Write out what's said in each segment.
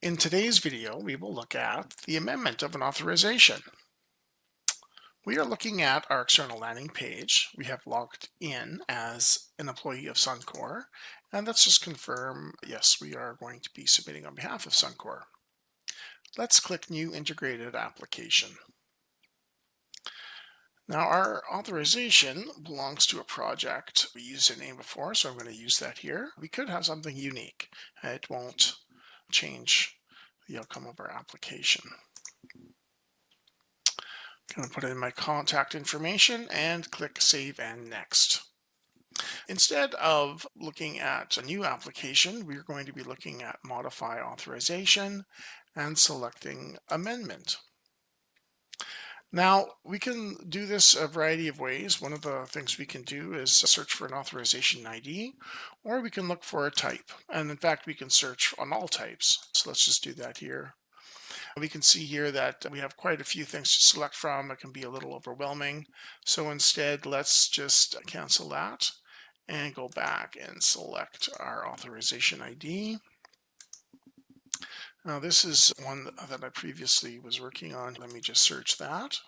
In today's video, we will look at the amendment of an authorization. We are looking at our external landing page. We have logged in as an employee of Suncor, and let's just confirm, yes, we are going to be submitting on behalf of Suncor. Let's click New Integrated Application. Now, our authorization belongs to a project. We used a name before, so I'm going to use that here. We could have something unique. It won't change the outcome of our application. I'm going to put in my contact information and click Save and Next. Instead of looking at a new application, we're going to be looking at Modify Authorization and selecting Amendment. Now, we can do this a variety of ways. One of the things we can do is search for an authorization ID, or we can look for a type. And in fact, we can search on all types. So let's just do that here. We can see here that we have quite a few things to select from. It can be a little overwhelming. So instead, let's just cancel that and go back and select our authorization ID. Now this is one that I previously was working on. Let me just search that.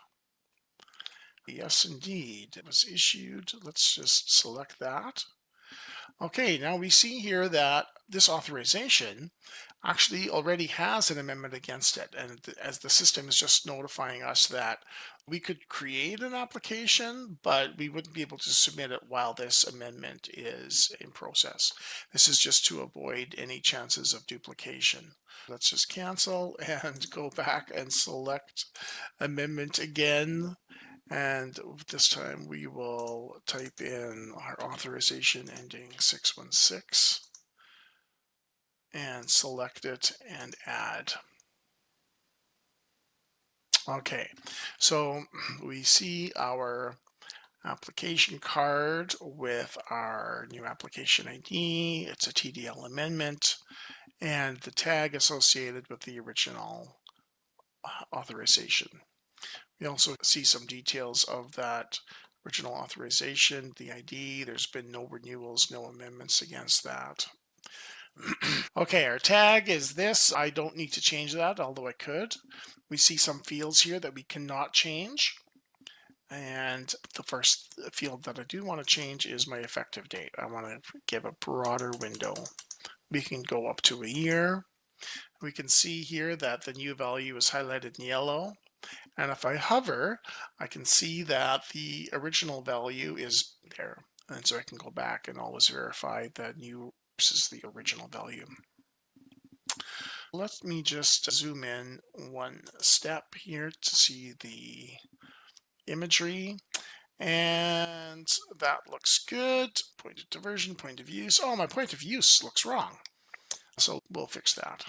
Yes, indeed, it was issued. Let's just select that. Okay, now we see here that this authorization actually already has an amendment against it. And as the system is just notifying us that we could create an application, but we wouldn't be able to submit it while this amendment is in process. This is just to avoid any chances of duplication. Let's just cancel and go back and select amendment again. And this time we will type in our authorization ending 616 and select it and add. Okay, so we see our application card with our new application ID. It's a TDL amendment and the tag associated with the original authorization. We also see some details of that original authorization, the ID. There's been no renewals, no amendments against that. Okay, our tag is this. I don't need to change that, although I could. We see some fields here that we cannot change. And the first field that I do want to change is my effective date. I want to give a broader window. We can go up to a year. We can see here that the new value is highlighted in yellow. And if I hover, I can see that the original value is there. And so I can go back and always verify the new versus the original value. Let me just zoom in one step here to see the imagery. And that looks good. Point of diversion, point of use. Oh, my point of use looks wrong. So we'll fix that.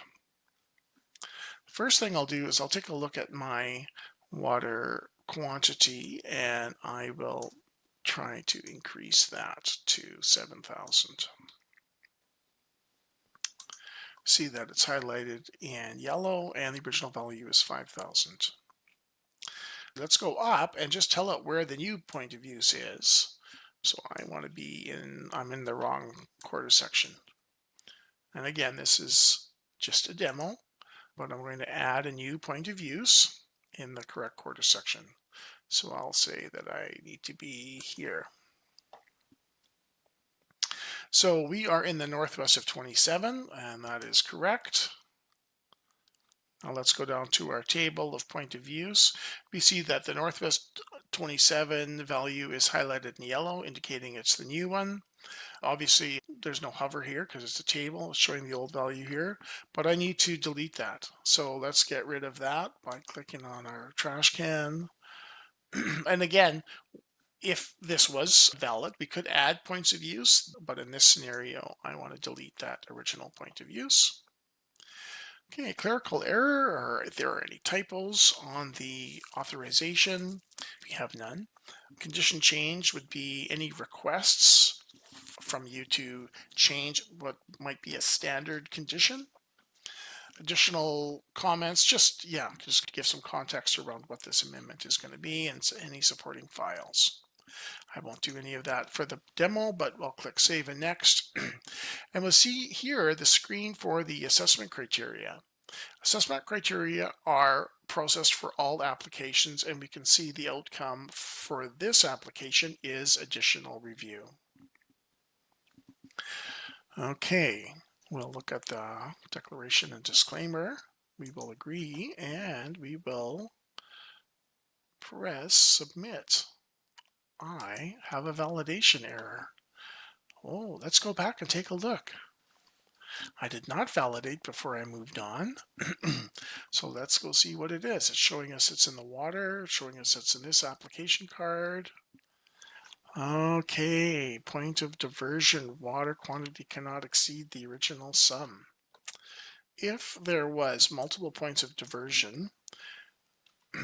First thing I'll do is I'll take a look at my water quantity and I will try to increase that to 7,000. See that it's highlighted in yellow and the original value is 5,000. Let's go up and just tell it where the new point of use is. So I want to be I'm in the wrong quarter section. And again, this is just a demo, but I'm going to add a new point of use in the correct quarter section. So I'll say that I need to be here. So we are in the northwest of 27, and that is correct. Now let's go down to our table of point of use. We see that the northwest 27 value is highlighted in yellow, indicating it's the new one. Obviously, there's no hover here because it's a table. It's showing the old value here, but I need to delete that. So let's get rid of that by clicking on our trash can. And again, if this was valid, we could add points of use, but in this scenario, I want to delete that original point of use. Okay, clerical error, or if there are any typos on the authorization, we have none. Condition change would be any requests from you to change what might be a standard condition. Additional comments, just give some context around what this amendment is going to be and any supporting files. I won't do any of that for the demo, but I'll click Save and Next. And we'll see here the screen for the assessment criteria. Assessment criteria are processed for all applications, and we can see the outcome for this application is additional review. Okay, we'll look at the declaration and disclaimer. We will agree and we will press submit. I have a validation error. Oh, let's go back and take a look. I did not validate before I moved on. So let's go see what it is. It's showing us it's in the water, it's showing us it's in this application card. Okay, point of diversion, water quantity cannot exceed the original sum. If there was multiple points of diversion,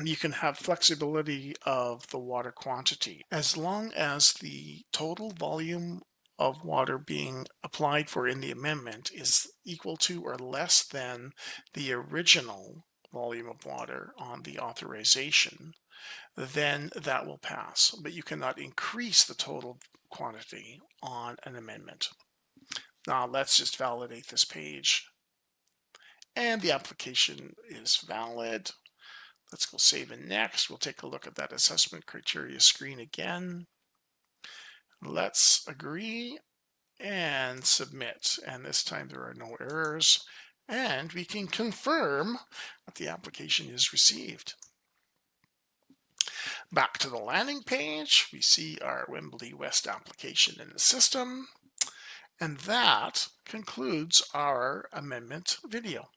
you can have flexibility of the water quantity as long as the total volume of water being applied for in the amendment is equal to or less than the original volume of water on the authorization, then that will pass. But you cannot increase the total quantity on an amendment. Now let's just validate this page. And the application is valid. Let's go save and next. We'll take a look at that assessment criteria screen again. Let's agree and submit. And this time there are no errors. And we can confirm that the application is received. Back to the landing page, we see our Wembley West application in the system. And that concludes our amendment video.